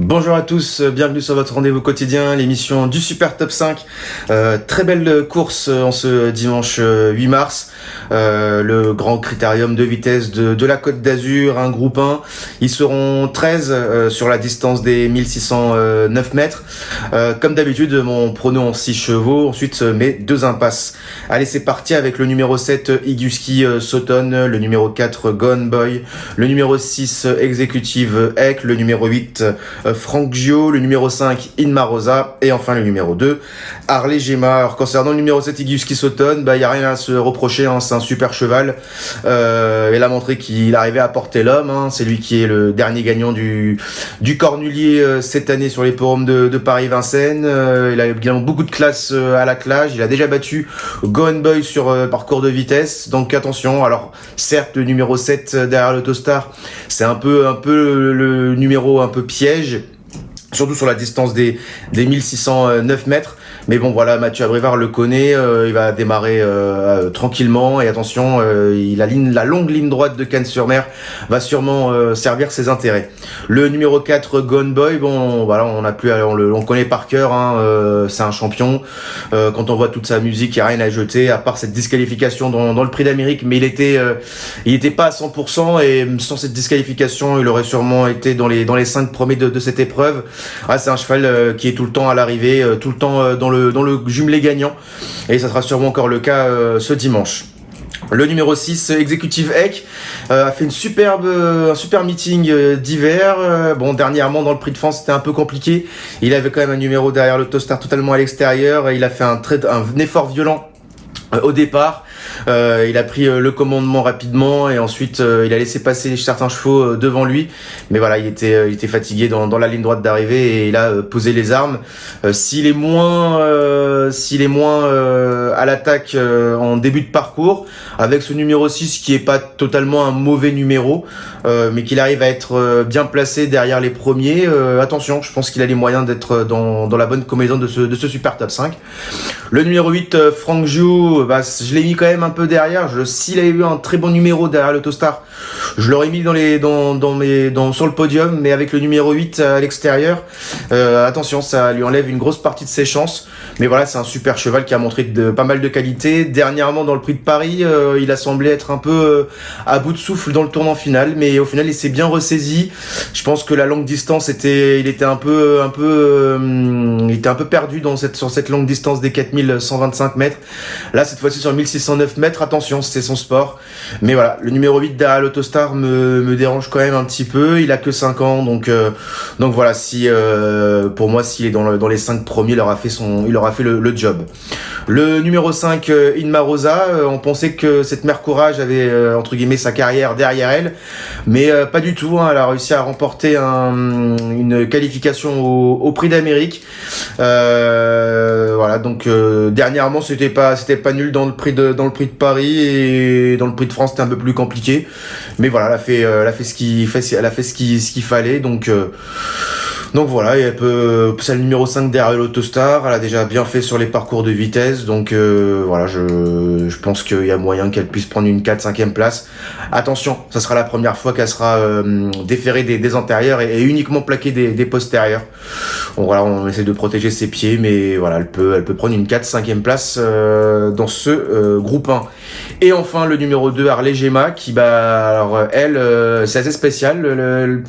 Bonjour à tous, bienvenue sur votre rendez-vous quotidien, l'émission du Super Top 5. Très belle course en ce dimanche 8 mars. Le grand critérium de vitesse de la Côte d'Azur, un groupe 1. Ils seront 13 sur la distance des 1609 mètres. Comme d'habitude, mon prono en 6 chevaux, ensuite mes 2 impasses. Allez, c'est parti avec le numéro 7, Iguski Sauton, le numéro 4, Gone Boy, le numéro 6, Executive Ek, le numéro 8, Frank Gio, le numéro 5, Inma Rosa, et enfin le numéro 2, Harley Gemma. Alors concernant le numéro 7, Iguski Sauton, il n'y a rien à se reprocher, hein, c'est un super cheval. Il a montré qu'il arrivait à porter l'homme, hein, c'est lui qui est le dernier gagnant du Cornulier cette année sur les forums de Paris-Vincennes. Il a également beaucoup de classe à la clage, il a déjà battu Gone Boy sur parcours de vitesse, donc attention. Alors certes, le numéro 7 derrière l'Autostar, c'est un peu le numéro un peu piège, surtout sur la distance des 1609 mètres. Mais bon, voilà, Mathieu Abrivard le connaît, il va démarrer tranquillement, et attention, la longue ligne droite de Cannes-sur-Mer va sûrement servir ses intérêts. Le numéro 4, Gone Boy, bon, voilà, on le connaît par cœur, hein, c'est un champion. Quand on voit toute sa musique, il n'y a rien à jeter, à part cette disqualification dans le Prix d'Amérique, mais il était pas à 100%, et sans cette disqualification, il aurait sûrement été dans les 5 premiers de cette épreuve. Ah, c'est un cheval qui est tout le temps à l'arrivée, tout le temps dans le jumelé gagnant, et ça sera sûrement encore le cas ce dimanche. Le numéro 6, Executive Ek, a fait un super meeting d'hiver. Bon, dernièrement dans le Prix de France, c'était un peu compliqué. Il avait quand même un numéro derrière l'Autostar totalement à l'extérieur, et il a fait un effort violent au départ. Il a pris le commandement rapidement, et ensuite il a laissé passer certains chevaux devant lui, mais voilà, il était fatigué dans la ligne droite d'arrivée, et il a posé les armes. S'il est moins à l'attaque en début de parcours avec ce numéro 6, qui est pas totalement un mauvais numéro, mais qu'il arrive à être bien placé derrière les premiers, attention, je pense qu'il a les moyens d'être dans la bonne combinaison de ce Super Top 5. Le numéro 8, Frank Gio, je l'ai mis quand même un peu derrière. S'il avait eu un très bon numéro derrière l'Autostar, je l'aurais mis sur le podium, mais avec le numéro 8 à l'extérieur, attention, ça lui enlève une grosse partie de ses chances. Mais voilà, c'est un super cheval qui a montré pas mal de qualité. Dernièrement, dans le Prix de Paris, il a semblé être un peu à bout de souffle dans le tournant final, mais au final, il s'est bien ressaisi. Je pense que la longue distance il était un peu perdu sur cette longue distance des 4125 mètres. Là, cette fois-ci sur 1609 mètres, attention, c'est son sport. Mais voilà, le numéro 8 derrière l'Autostar me dérange quand même un petit peu. Il a que 5 ans, donc voilà, pour moi, s'il est dans les 5 premiers, il aura fait le job. Le numéro 5, Inma Rosa, on pensait que cette mère Courage avait entre guillemets sa carrière derrière elle, mais pas du tout, hein. Elle a réussi à remporter une qualification au Prix d'Amérique. Voilà, donc dernièrement c'était pas nul dans le prix de Paris, et dans le Prix de France c'était un peu plus compliqué, mais voilà, elle a fait ce qu'il fallait, donc voilà, et c'est le numéro 5 derrière l'Autostar. Elle a déjà bien fait sur les parcours de vitesse, donc voilà, je pense qu'il y a moyen qu'elle puisse prendre une 4-5e place. Attention, ça sera la première fois qu'elle sera déférée des antérieurs et uniquement plaquée des postérieurs. Donc voilà, on essaie de protéger ses pieds, mais voilà, elle peut prendre une 4-5e place dans ce groupe 1. Et enfin, le numéro 2, Harley Gemma, qui elle, c'est assez spécial.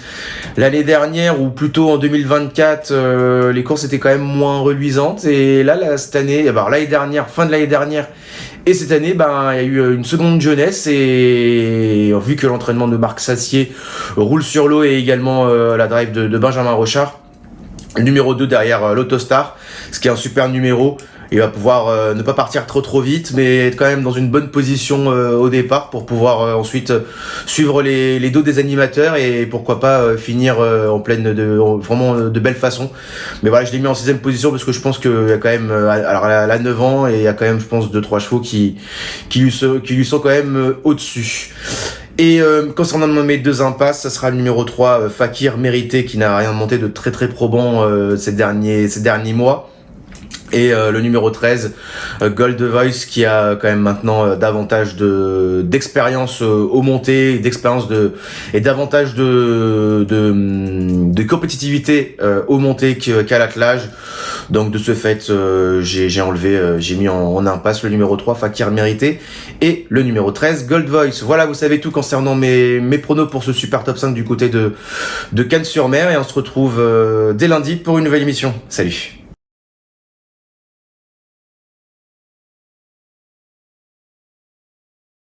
L'année dernière, ou plutôt en 2024, les courses étaient quand même moins reluisantes, et là cette année, fin de l'année dernière et cette année, il y a eu une seconde jeunesse, et vu que l'entraînement de Marc Sassier roule sur l'eau, et également la drive de Benjamin Rochard, le numéro 2 derrière l'Autostar, ce qui est un super numéro. Il va pouvoir ne pas partir trop vite, mais être quand même dans une bonne position au départ, pour pouvoir ensuite suivre les dos des animateurs, et pourquoi pas finir vraiment de belle façon. Mais voilà, je l'ai mis en 6e position parce que je pense qu'il y a quand même, alors elle a 9 ans, et il y a quand même, je pense, 2-3 chevaux qui lui sont quand même au-dessus. Et concernant mes 2 impasses, ça sera le numéro 3, Fakir Mérité, qui n'a rien monté de très probant ces derniers mois. Et le numéro 13, Gold Voice, qui a quand même maintenant davantage d'expérience aux montées, et davantage de compétitivité aux montées qu'à l'attelage. Donc de ce fait, j'ai mis en impasse le numéro 3, Fakir Mérité, et le numéro 13, Gold Voice. Voilà, vous savez tout concernant mes pronos pour ce super top 5 du côté de Cannes-sur-Mer, et on se retrouve dès lundi pour une nouvelle émission. Salut!